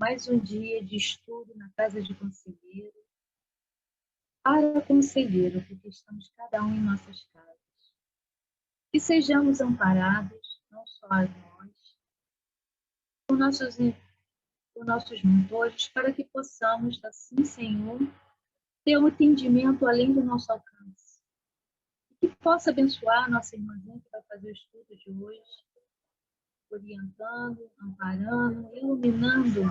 mais um dia de estudo na casa de conselheiro, para conselheiro, porque estamos cada um em nossas casas. Que sejamos amparados, não só a nós, por nossos mentores, para que possamos, assim, Senhor, ter um entendimento além do nosso alcance. Que possa abençoar a nossa irmãzinha que vai fazer o estudo de hoje, orientando, amparando, iluminando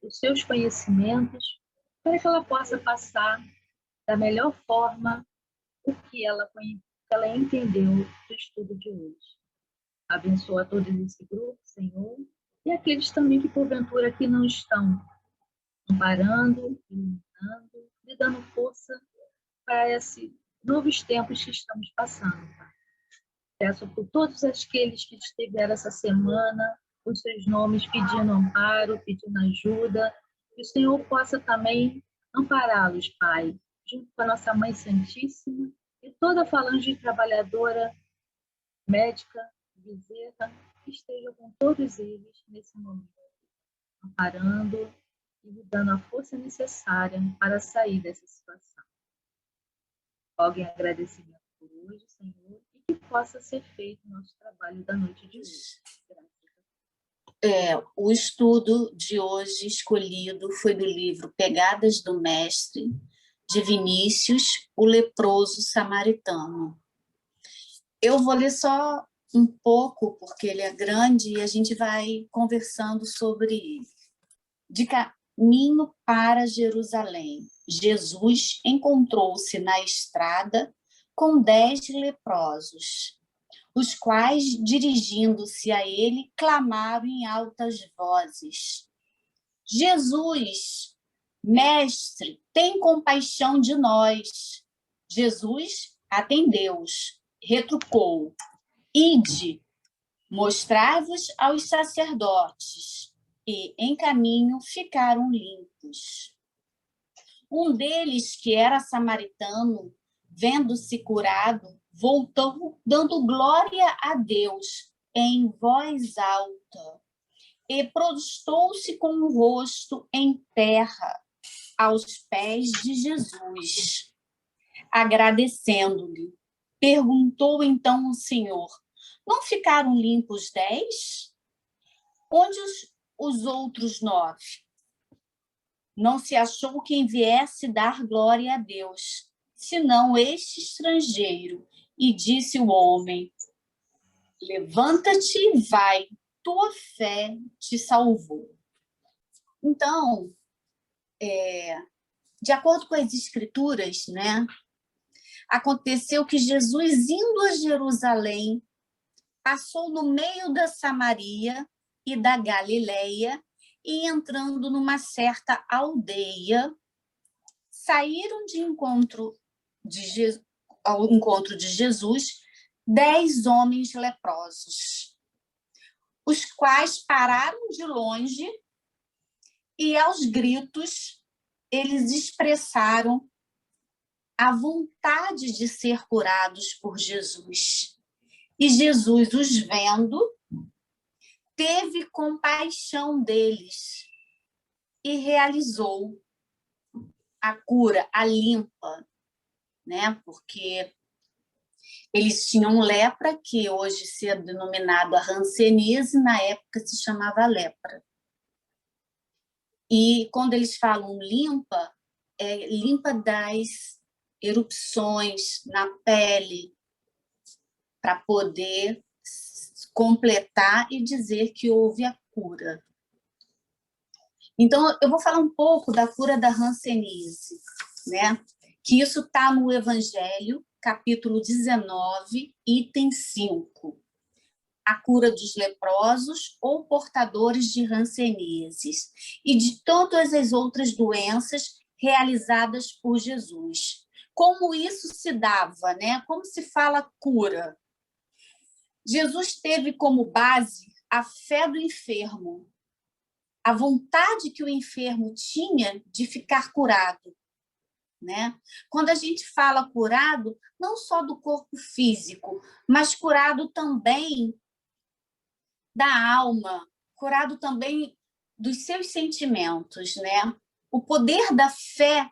os seus conhecimentos, para que ela possa passar da melhor forma o que ela entendeu do estudo de hoje. Abençoa todos esse grupo, Senhor, e aqueles também que porventura aqui não estão, amparando, iluminando, e dando força para esses novos tempos que estamos passando. Peço por todos aqueles que estiveram essa semana, os seus nomes pedindo amparo, pedindo ajuda, que o Senhor possa também ampará-los, Pai, junto com a nossa Mãe Santíssima e toda a falange trabalhadora, médica, bezerra, que esteja com todos eles nesse momento, amparando e lhe dando a força necessária para sair dessa situação. Alguém agradecimento por hoje, Senhor, e que possa ser feito o nosso trabalho da noite de hoje. O estudo de hoje escolhido foi do livro Pegadas do Mestre, de Vinícius, o leproso samaritano. Eu vou ler só um pouco, porque ele é grande, e a gente vai conversando sobre ele. De caminho para Jerusalém, Jesus encontrou-se na estrada com 10 leprosos, os quais, dirigindo-se a ele, clamaram em altas vozes: Jesus, mestre, tem compaixão de nós. Jesus atendeu-os, retrucou: Ide, mostrai-vos aos sacerdotes. E, em caminho, ficaram limpos. Um deles, que era samaritano, vendo-se curado, voltou dando glória a Deus em voz alta e prostrou-se com o rosto em terra aos pés de Jesus. Agradecendo-lhe, perguntou então o Senhor: não ficaram limpos 10? Onde os outros 9? Não se achou quem viesse dar glória a Deus, senão este estrangeiro. E disse o homem: levanta-te e vai, tua fé te salvou. Então, de acordo com as Escrituras, né, aconteceu que Jesus, indo a Jerusalém, passou no meio da Samaria e da Galileia, e entrando numa certa aldeia, saíram ao encontro de Jesus 10 homens leprosos, os quais pararam de longe e, aos gritos, eles expressaram a vontade de ser curados por Jesus. E Jesus, os vendo, teve compaixão deles e realizou a cura, a limpa, né? Porque eles tinham lepra, que hoje se é denominado a hanseníase, na época se chamava lepra. E quando eles falam limpa, é limpa das erupções na pele, para poder completar e dizer que houve a cura. Então, eu vou falar um pouco da cura da hanseníase, né? Que isso está no Evangelho, capítulo 19, item 5. A cura dos leprosos ou portadores de hanseníases e de todas as outras doenças realizadas por Jesus. Como isso se dava, né? Como se fala cura? Jesus teve como base a fé do enfermo, a vontade que o enfermo tinha de ficar curado, né? Quando a gente fala curado, não só do corpo físico, mas curado também da alma, curado também dos seus sentimentos, né? O poder da fé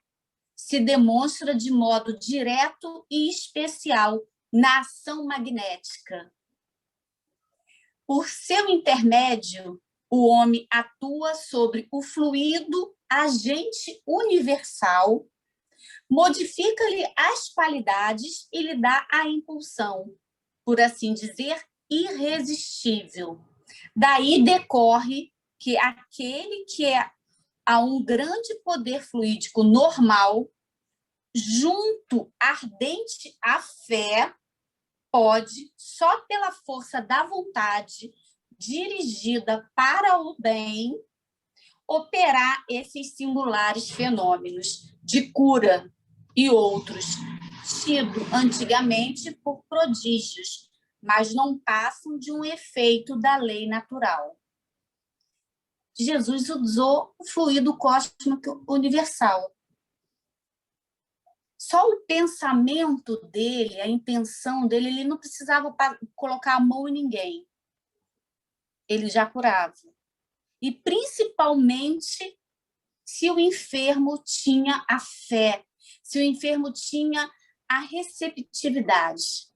se demonstra de modo direto e especial na ação magnética. Por seu intermédio, o homem atua sobre o fluido agente universal, modifica-lhe as qualidades e lhe dá a impulsão, por assim dizer, irresistível. Daí decorre que aquele que a um grande poder fluídico normal, junto ardente à fé, pode, só pela força da vontade, dirigida para o bem, operar esses singulares fenômenos de cura e outros, tido antigamente por prodígios, mas não passam de um efeito da lei natural. Jesus usou o fluido cósmico universal. Só o pensamento dele, a intenção dele, ele não precisava colocar a mão em ninguém. Ele já curava. E, principalmente, se o enfermo tinha a fé, se o enfermo tinha a receptividade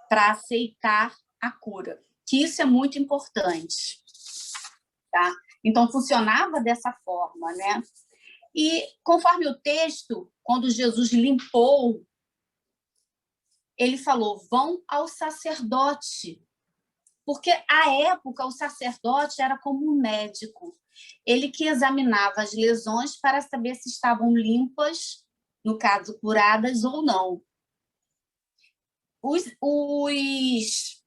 para aceitar a cura, que isso é muito importante. Tá? Então, funcionava dessa forma, né? E, conforme o texto, quando Jesus limpou, ele falou, vão ao sacerdote. Porque, à época, o sacerdote era como um médico. Ele que examinava as lesões para saber se estavam limpas, no caso, curadas ou não. Os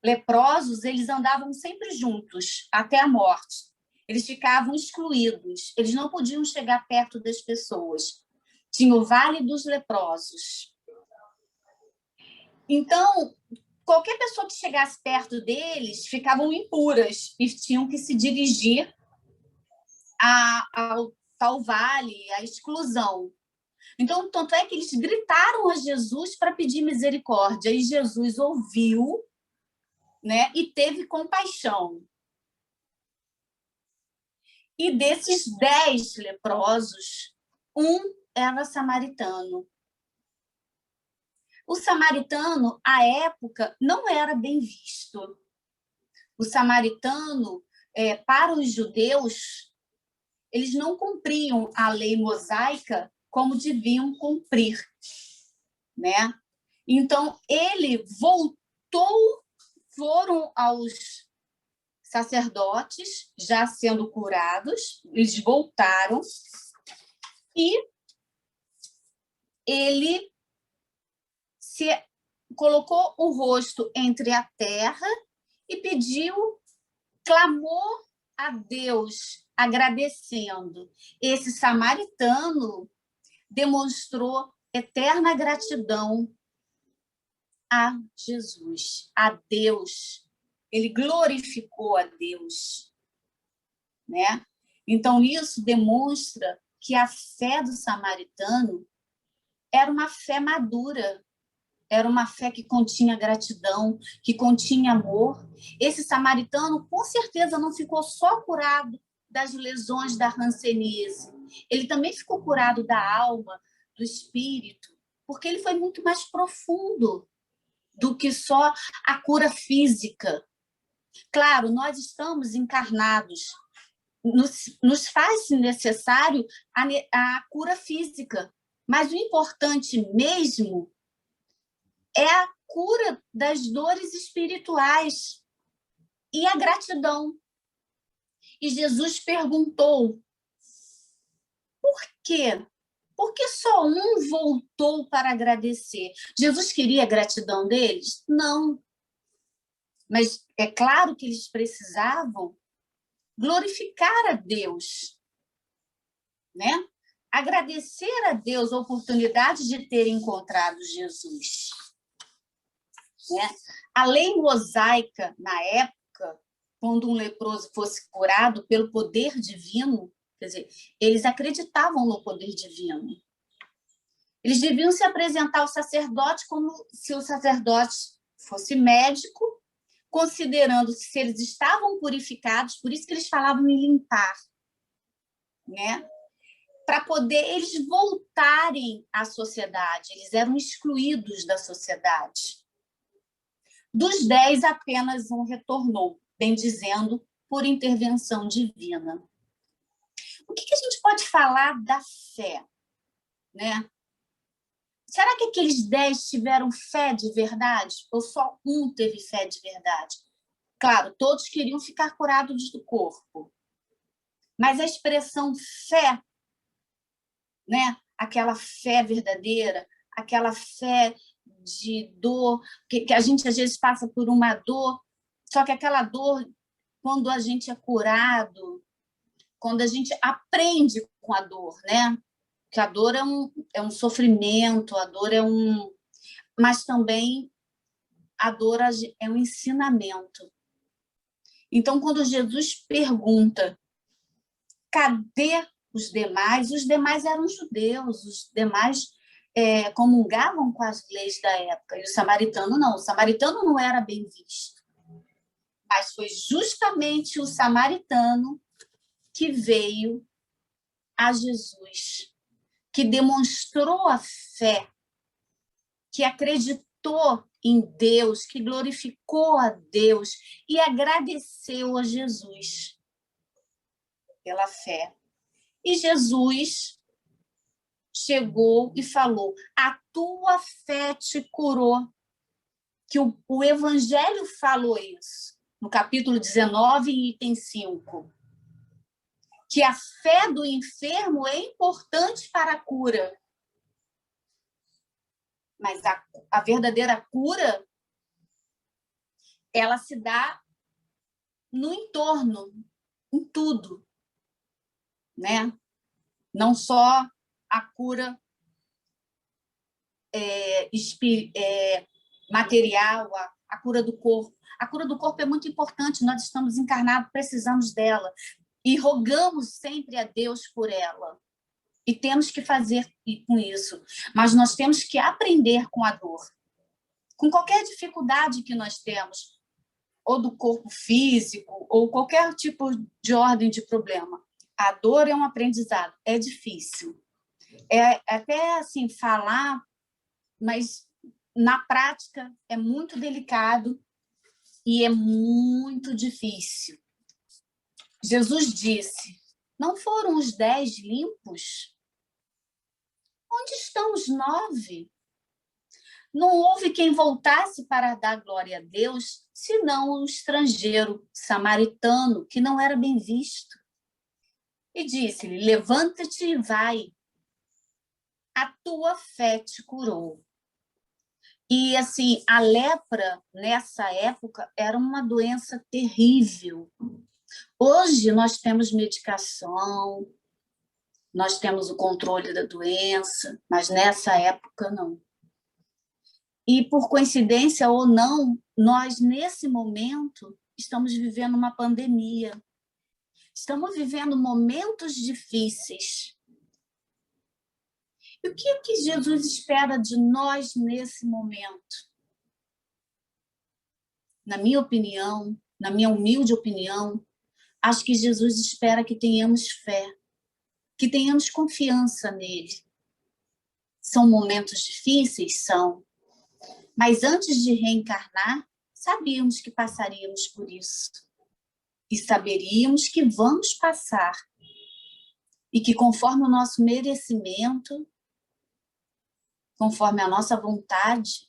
leprosos, eles andavam sempre juntos, até a morte. Eles ficavam excluídos, eles não podiam chegar perto das pessoas. Tinha o Vale dos Leprosos. Então, qualquer pessoa que chegasse perto deles ficavam impuras e tinham que se dirigir ao tal vale, à exclusão. Então, tanto é que eles gritaram a Jesus para pedir misericórdia, e Jesus ouviu, né, e teve compaixão. E desses 10 leprosos, um era samaritano. O samaritano, à época, não era bem visto. O samaritano, para os judeus, eles não cumpriam a lei mosaica como deviam cumprir, né? Então, ele voltou, foram aos sacerdotes, já sendo curados, eles voltaram, e ele se colocou o rosto entre a terra e pediu, clamou a Deus, agradecendo. Esse samaritano demonstrou eterna gratidão a Jesus, a Deus. Ele glorificou a Deus, né? Então, isso demonstra que a fé do samaritano era uma fé madura, era uma fé que continha gratidão, que continha amor. Esse samaritano, com certeza, não ficou só curado das lesões da hanseníase. Ele também ficou curado da alma, do espírito, porque ele foi muito mais profundo do que só a cura física. Claro, nós estamos encarnados, nos faz necessário a cura física, mas o importante mesmo é a cura das dores espirituais e a gratidão. E Jesus perguntou, por quê? Por que só um voltou para agradecer? Jesus queria a gratidão deles? Não. Mas é claro que eles precisavam glorificar a Deus, né? Agradecer a Deus a oportunidade de ter encontrado Jesus. Né? A lei mosaica, na época, quando um leproso fosse curado pelo poder divino, quer dizer, eles acreditavam no poder divino. Eles deviam se apresentar ao sacerdote como se o sacerdote fosse médico, considerando se eles estavam purificados, por isso que eles falavam em limpar, né? Para poder eles voltarem à sociedade. Eles eram excluídos da sociedade. Dos 10, apenas um retornou, bem dizendo, por intervenção divina. O que a gente pode falar da fé, né? Será que aqueles 10 tiveram fé de verdade? Ou só um teve fé de verdade? Claro, todos queriam ficar curados do corpo. Mas a expressão fé, né? Aquela fé verdadeira, aquela fé de dor, que a gente às vezes passa por uma dor, só que aquela dor, quando a gente é curado, quando a gente aprende com a dor, né? Que a dor é um sofrimento, a dor é um... Mas também a dor é um ensinamento. Então, quando Jesus pergunta, cadê os demais eram judeus, os demais comungavam com as leis da época, e o samaritano não era bem visto. Mas foi justamente o samaritano que veio a Jesus, que demonstrou a fé, que acreditou em Deus, que glorificou a Deus e agradeceu a Jesus pela fé. E Jesus chegou e falou: a tua fé te curou. Que o Evangelho falou isso, no capítulo 19, item 5. Que a fé do enfermo é importante para a cura. Mas a verdadeira cura, ela se dá no entorno, em tudo, né? Não só a cura material, a cura do corpo. A cura do corpo é muito importante, nós estamos encarnados, precisamos dela. E rogamos sempre a Deus por ela. E temos que fazer com isso. Mas nós temos que aprender com a dor. Com qualquer dificuldade que nós temos, ou do corpo físico, ou qualquer tipo de ordem de problema. A dor é um aprendizado, é difícil. É até assim falar, mas na prática é muito delicado e é muito difícil. Jesus disse: não foram os 10 limpos? Onde estão os 9? Não houve quem voltasse para dar glória a Deus, senão o estrangeiro samaritano, que não era bem visto. E disse-lhe: levanta-te e vai, a tua fé te curou. E, assim, a lepra, nessa época, era uma doença terrível. Hoje, nós temos medicação, nós temos o controle da doença, mas nessa época, não. E, por coincidência ou não, nós, nesse momento, estamos vivendo uma pandemia. Estamos vivendo momentos difíceis. E o que Jesus espera de nós nesse momento? Na minha opinião, na minha humilde opinião, acho que Jesus espera que tenhamos fé, que tenhamos confiança nele. São momentos difíceis? São. Mas antes de reencarnar, sabíamos que passaríamos por isso. E saberíamos que vamos passar. E que conforme o nosso merecimento, conforme a nossa vontade,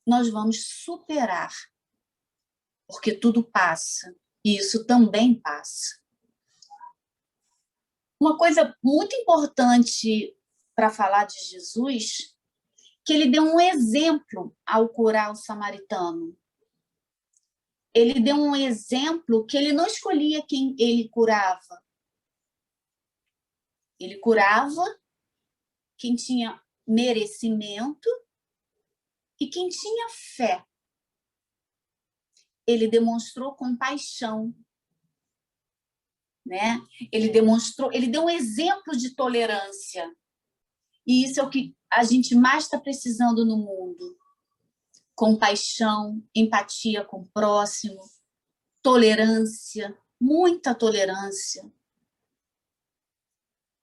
nós vamos superar. Porque tudo passa. E isso também passa. Uma coisa muito importante para falar de Jesus, que ele deu um exemplo ao curar o samaritano. Ele deu um exemplo que ele não escolhia quem ele curava. Ele curava quem tinha merecimento e quem tinha fé. Ele demonstrou compaixão, né? Ele deu um exemplo de tolerância. E isso é o que a gente mais está precisando no mundo. Compaixão, empatia com o próximo, tolerância, muita tolerância.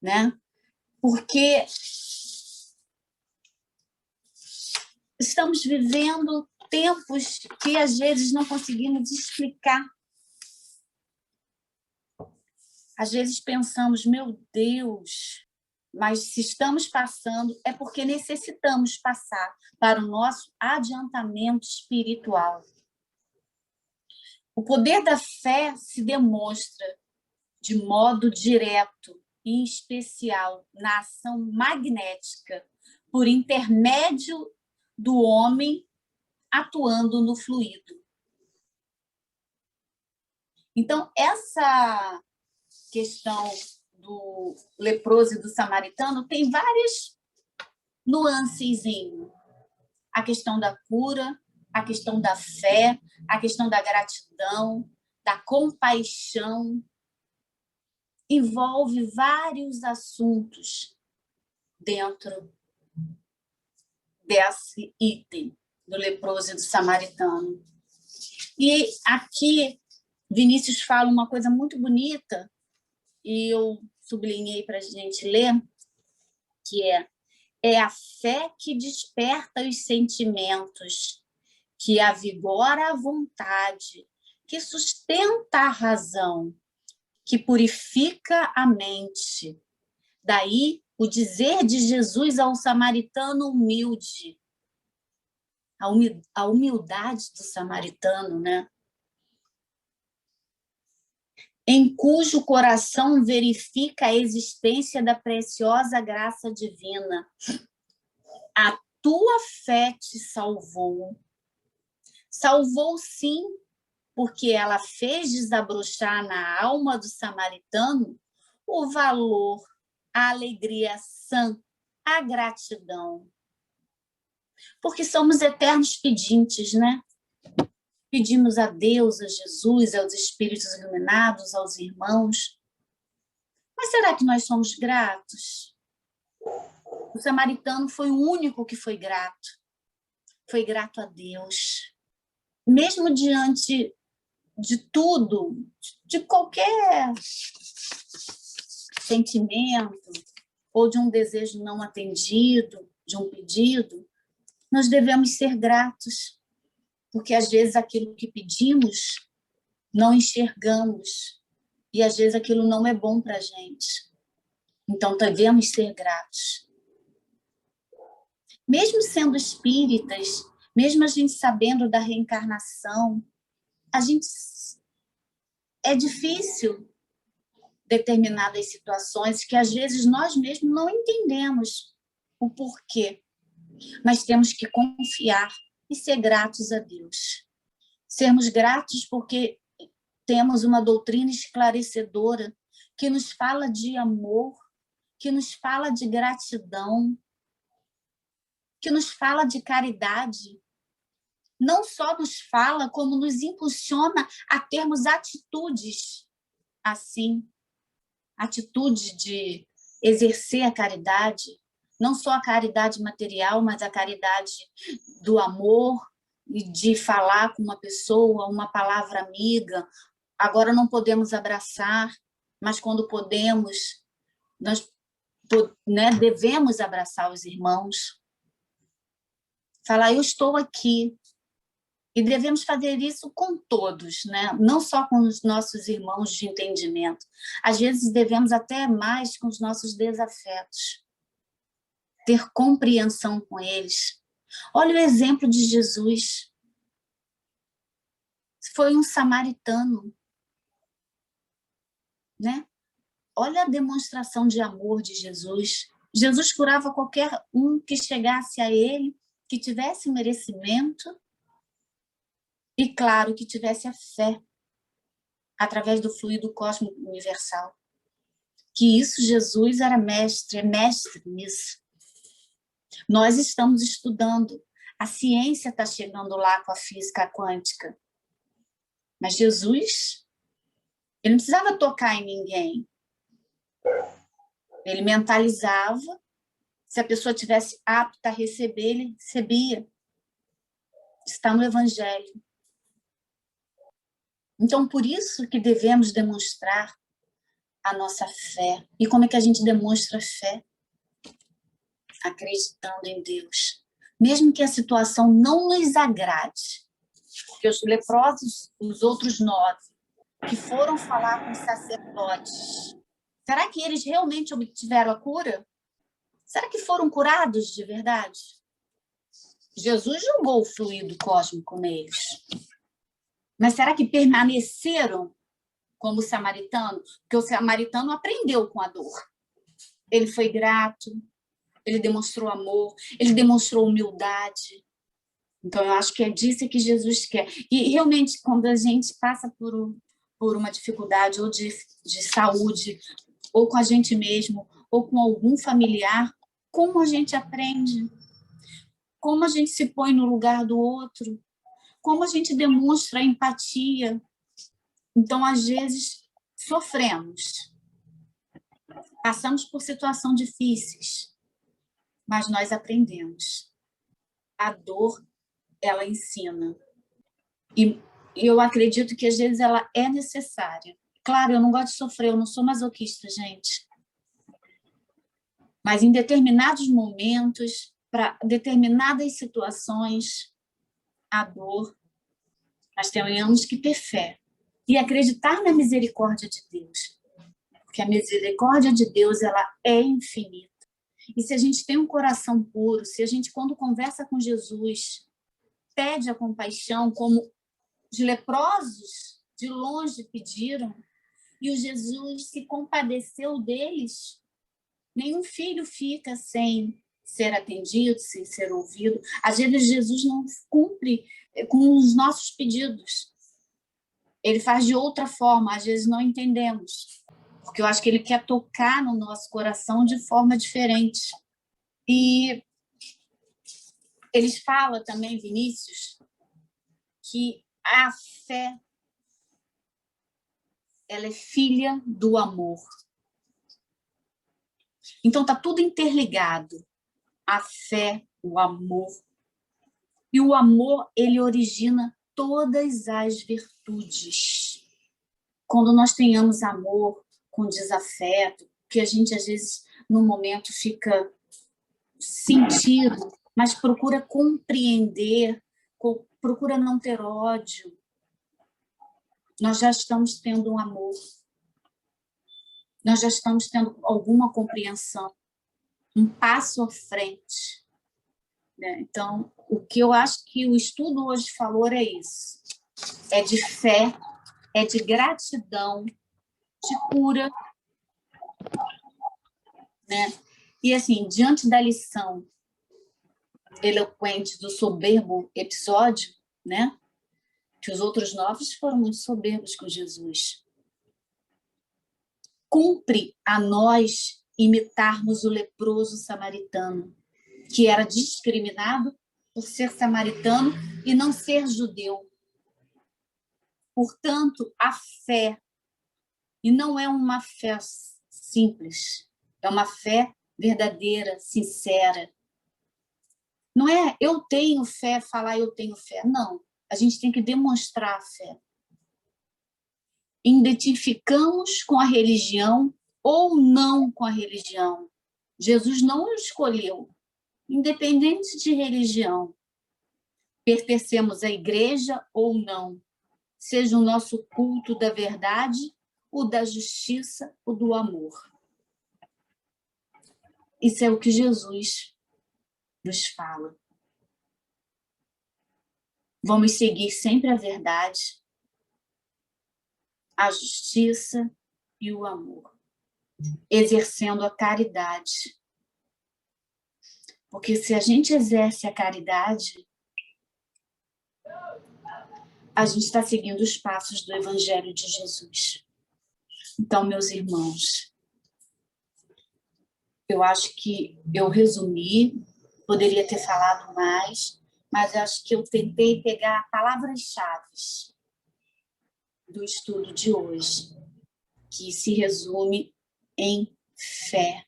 né? Porque estamos vivendo tempos que às vezes não conseguimos explicar. Às vezes pensamos, meu Deus, mas se estamos passando é porque necessitamos passar para o nosso adiantamento espiritual. O poder da fé se demonstra de modo direto e especial na ação magnética por intermédio do homem atuando no fluido. Então, essa questão do leproso e do samaritano tem várias nuances. A questão da cura, a questão da fé, a questão da gratidão, da compaixão. Envolve vários assuntos dentro desse item do leproso e do samaritano. E aqui, Vinícius fala uma coisa muito bonita, e eu sublinhei para a gente ler, que é a fé que desperta os sentimentos, que avigora a vontade, que sustenta a razão, que purifica a mente. Daí o dizer de Jesus ao samaritano humilde, a humildade do samaritano, né? Em cujo coração verifica a existência da preciosa graça divina. A tua fé te salvou. Salvou, sim, porque ela fez desabrochar na alma do samaritano o valor, a alegria sã, a gratidão. Porque somos eternos pedintes, né? Pedimos a Deus, a Jesus, aos espíritos iluminados, aos irmãos. Mas será que nós somos gratos? O samaritano foi o único que foi grato. Foi grato a Deus. Mesmo diante de tudo, de qualquer sentimento, ou de um desejo não atendido, de um pedido, nós devemos ser gratos, porque às vezes aquilo que pedimos não enxergamos, e às vezes aquilo não é bom para a gente. Então devemos ser gratos. Mesmo sendo espíritas, mesmo a gente sabendo da reencarnação, é difícil determinadas situações que às vezes nós mesmos não entendemos o porquê, mas temos que confiar e ser gratos a Deus. Sermos gratos porque temos uma doutrina esclarecedora que nos fala de amor, que nos fala de gratidão, que nos fala de caridade. Não só nos fala, como nos impulsiona a termos atitudes assim, atitude de exercer a caridade, não só a caridade material, mas a caridade do amor, e de falar com uma pessoa, uma palavra amiga. Agora não podemos abraçar, mas quando podemos, nós devemos abraçar os irmãos. Falar, eu estou aqui. E devemos fazer isso com todos, né? Não só com os nossos irmãos de entendimento. Às vezes devemos até mais com os nossos desafetos. Ter compreensão com eles. Olha o exemplo de Jesus. Foi um samaritano, né? Olha a demonstração de amor de Jesus. Jesus curava qualquer um que chegasse a ele, que tivesse merecimento, e, claro, que tivesse a fé, através do fluido cósmico universal. Que isso, Jesus era mestre, é mestre nisso. Nós estamos estudando. A ciência está chegando lá com a física quântica. Mas Jesus, ele não precisava tocar em ninguém. Ele mentalizava. Se a pessoa tivesse apta a receber, ele recebia. Está no Evangelho. Então, por isso que devemos demonstrar a nossa fé. E como é que a gente demonstra fé? Acreditando em Deus. Mesmo que a situação não nos agrade. Porque os leprosos, os outros 9, que foram falar com os sacerdotes, será que eles realmente obtiveram a cura? Será que foram curados de verdade? Jesus jogou o fluido cósmico neles. Mas será que permaneceram como o samaritano? Porque o samaritano aprendeu com a dor. Ele foi grato, ele demonstrou amor, ele demonstrou humildade. Então, eu acho que é disso que Jesus quer. E, realmente, quando a gente passa por uma dificuldade ou de saúde, ou com a gente mesmo, ou com algum familiar, como a gente aprende? Como a gente se põe no lugar do outro? Como a gente demonstra empatia? Então, às vezes, sofremos. Passamos por situações difíceis, mas nós aprendemos. A dor, ela ensina. E eu acredito que, às vezes, ela é necessária. Claro, eu não gosto de sofrer, eu não sou masoquista, gente. Mas em determinados momentos, para determinadas situações, a dor, nós temos que ter fé e acreditar na misericórdia de Deus. Porque a misericórdia de Deus, ela é infinita. E se a gente tem um coração puro, se a gente, quando conversa com Jesus, pede a compaixão, como os leprosos de longe pediram, e o Jesus se compadeceu deles, nenhum filho fica sem ser atendido, sem ser ouvido. Às vezes, Jesus não cumpre com os nossos pedidos. Ele faz de outra forma, às vezes não entendemos. Porque eu acho que ele quer tocar no nosso coração de forma diferente. E eles falam também, Vinícius, que a fé, ela é filha do amor. Então, está tudo interligado. A fé, o amor. E o amor, ele origina todas as virtudes. Quando nós tenhamos amor com desafeto, que a gente, às vezes, no momento fica sentido, mas procura compreender, procura não ter ódio, nós já estamos tendo um amor. Nós já estamos tendo alguma compreensão, um passo à frente. Né? Então, o que eu acho que o estudo hoje falou é isso. É de fé, é de gratidão, de cura. Né? E, assim, diante da lição eloquente do soberbo episódio, né? Que os outros 9 foram muito soberbos com Jesus. Cumpre a nós imitarmos o leproso samaritano, que era discriminado por ser samaritano e não ser judeu. Portanto, a fé, e não é uma fé simples, é uma fé verdadeira, sincera. Não é eu tenho fé, falar eu tenho fé. Não, a gente tem que demonstrar a fé. Identificamos com a religião ou não com a religião. Jesus não o escolheu, independente de religião. Pertencemos à igreja ou não, seja o nosso culto da verdade, o da justiça, o do amor. Isso é o que Jesus nos fala. Vamos seguir sempre a verdade, a justiça e o amor, exercendo a caridade. Porque se a gente exerce a caridade, a gente está seguindo os passos do Evangelho de Jesus. Então, meus irmãos, eu acho que eu resumi, poderia ter falado mais, mas acho que eu tentei pegar palavras-chave do estudo de hoje, que se resume em fé.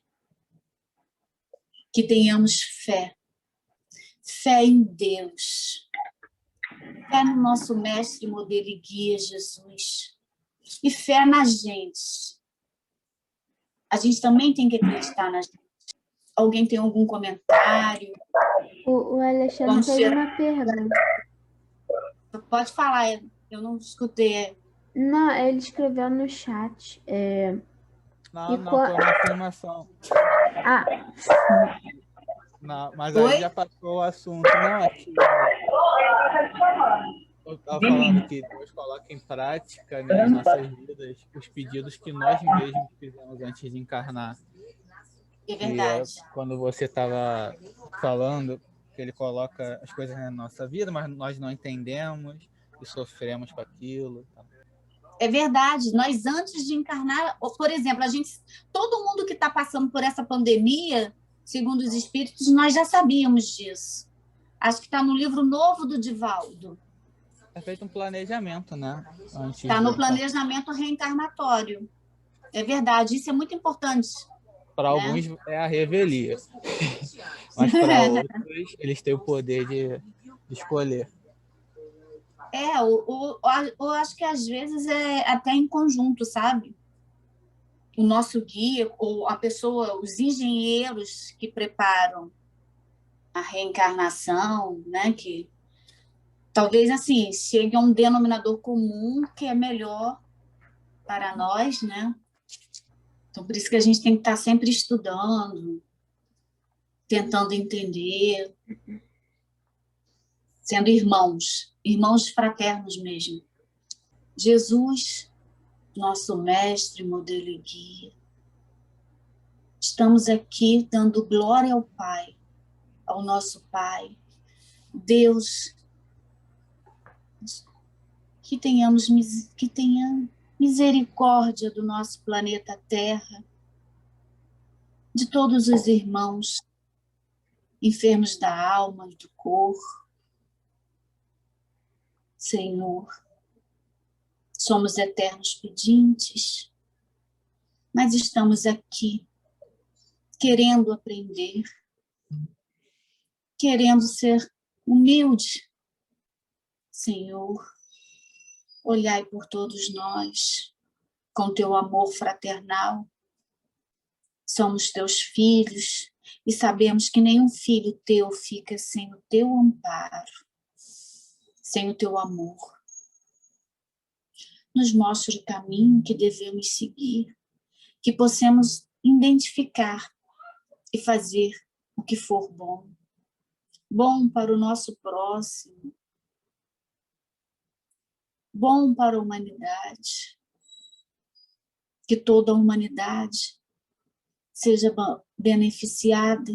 Que tenhamos fé. Fé em Deus. Fé no nosso mestre, modelo e guia, Jesus. E fé na gente. A gente também tem que acreditar na gente. Alguém tem algum comentário? O Alexandre fez uma pergunta. Pode falar, eu não escutei. Não, ele escreveu no chat. Não, foi uma afirmação. Não, mas aí já passou o assunto. Não, aqui. Eu estava falando que Deus coloca em prática, né, em nossas vidas os pedidos que nós mesmos fizemos antes de encarnar. É verdade. E quando você estava falando que ele coloca as coisas na nossa vida, mas nós não entendemos e sofremos com aquilo. É verdade. Nós, antes de encarnar, por exemplo, todo mundo que está passando por essa pandemia, segundo os espíritos, nós já sabíamos disso. Acho que está no livro novo do Divaldo. É feito um planejamento, né? Está no planejamento reencarnatório. É verdade, isso é muito importante. Para alguns é a revelia, mas para outros eles têm o poder de escolher. Eu acho que às vezes é até em conjunto, sabe? O nosso guia, ou a pessoa, os engenheiros que preparam a reencarnação, né? Que talvez assim chegue a um denominador comum que é melhor para nós, né? Então, por isso que a gente tem que estar sempre estudando, tentando entender, sendo irmãos fraternos mesmo. Jesus, nosso mestre, modelo e guia, estamos aqui dando glória ao Pai, ao nosso Pai, Deus, que tenha misericórdia do nosso planeta Terra, de todos os irmãos enfermos da alma e do corpo. Senhor, somos eternos pedintes, mas estamos aqui querendo aprender, querendo ser humilde. Senhor, olhai por todos nós com teu amor fraternal. Somos teus filhos e sabemos que nenhum filho teu fica sem o teu amparo, sem o teu amor. Nos mostre o caminho que devemos seguir, que possamos identificar e fazer o que for bom. Bom para o nosso próximo, bom para a humanidade, que toda a humanidade seja beneficiada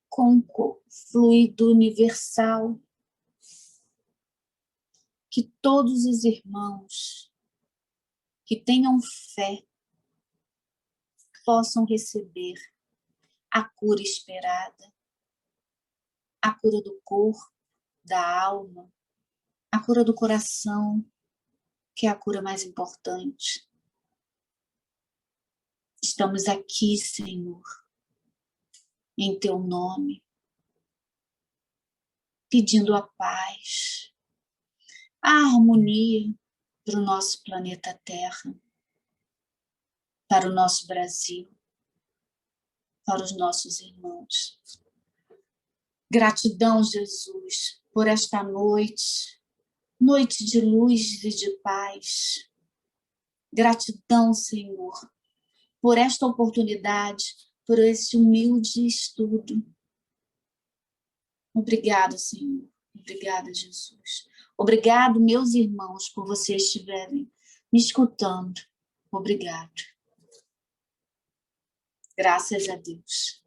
com o fluido universal, que todos os irmãos que tenham fé possam receber a cura esperada, a cura do corpo, da alma, a cura do coração, que é a cura mais importante. Estamos aqui, Senhor, em teu nome, pedindo a paz, a harmonia para o nosso planeta Terra, para o nosso Brasil, para os nossos irmãos. Gratidão, Jesus, por esta noite, noite de luz e de paz. Gratidão, Senhor, por esta oportunidade, por esse humilde estudo. Obrigado, Senhor. Obrigada, Jesus. Obrigado, meus irmãos, por vocês estiverem me escutando. Obrigado. Graças a Deus.